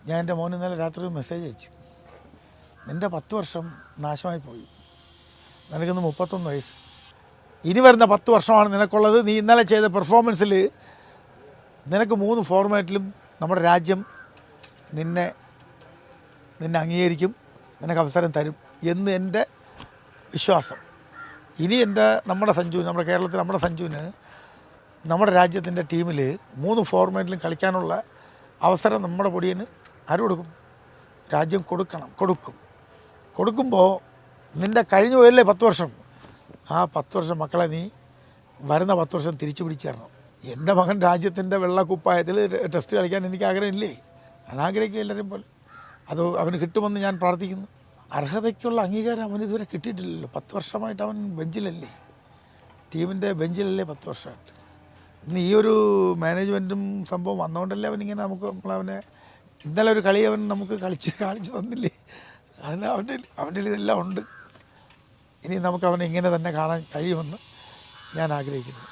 ഞാൻ എൻ്റെ മോന് ഇന്നലെ രാത്രി ഒരു മെസ്സേജ് അയച്ചു. നിൻ്റെ 10 വർഷം നാശമായി പോയി, നിനക്കിന്ന് 31 വയസ്സ്, ഇനി വരുന്ന 10 വർഷമാണ് നിനക്കുള്ളത്. നീ ഇന്നലെ ചെയ്ത പെർഫോമൻസിൽ നിനക്ക് 3 ഫോർമാറ്റിലും നമ്മുടെ രാജ്യം നിന്നെ അംഗീകരിക്കും, നിനക്ക് അവസരം തരും എന്ന് എൻ്റെ വിശ്വാസം. ഇനി നമ്മുടെ സഞ്ജുവിന്, നമ്മുടെ കേരളത്തിൽ നമ്മുടെ സഞ്ജുവിന് നമ്മുടെ രാജ്യത്തിൻ്റെ ടീമിൽ 3 ഫോർമാറ്റിലും കളിക്കാനുള്ള അവസരം നമ്മുടെ പൊടിയന് ആര് കൊടുക്കും? രാജ്യം കൊടുക്കുമ്പോൾ നിൻ്റെ കഴിഞ്ഞു പോയല്ലേ 10 വർഷം, ആ 10 വർഷം മക്കളെ നീ വരുന്ന 10 വർഷം തിരിച്ചു പിടിച്ചു തരണം. എൻ്റെ മകൻ രാജ്യത്തിൻ്റെ വെള്ളക്കുപ്പായത്തിൽ ടെസ്റ്റ് കളിക്കാൻ എനിക്ക് ആഗ്രഹമില്ലേ? ഞാൻ ആഗ്രഹിക്കുക എല്ലാവരെയും പോലെ. അത് അവന് കിട്ടുമെന്ന് ഞാൻ പ്രാർത്ഥിക്കുന്നു. അർഹതയ്ക്കുള്ള അംഗീകാരം അവന് ഇതുവരെ കിട്ടിയിട്ടില്ലല്ലോ. 10 വർഷമായിട്ട് അവൻ ബെഞ്ചിലല്ലേ, ടീമിൻ്റെ ബെഞ്ചിലല്ലേ 10 വർഷമായിട്ട്. ഇന്ന് ഈ ഒരു മാനേജ്മെൻറ്റും സംഭവം വന്നുകൊണ്ടല്ലേ അവനിങ്ങനെ നമ്മളവനെ ഇന്നലെ ഒരു കളി അവൻ നമുക്ക് കാണിച്ചു തന്നില്ലേ? അതിന് അവൻ്റെ ഇതെല്ലാം ഉണ്ട്. ഇനി നമുക്ക് അവനെ ഇങ്ങനെ തന്നെ കാണാൻ കഴിയുമെന്ന് ഞാൻ ആഗ്രഹിക്കുന്നു.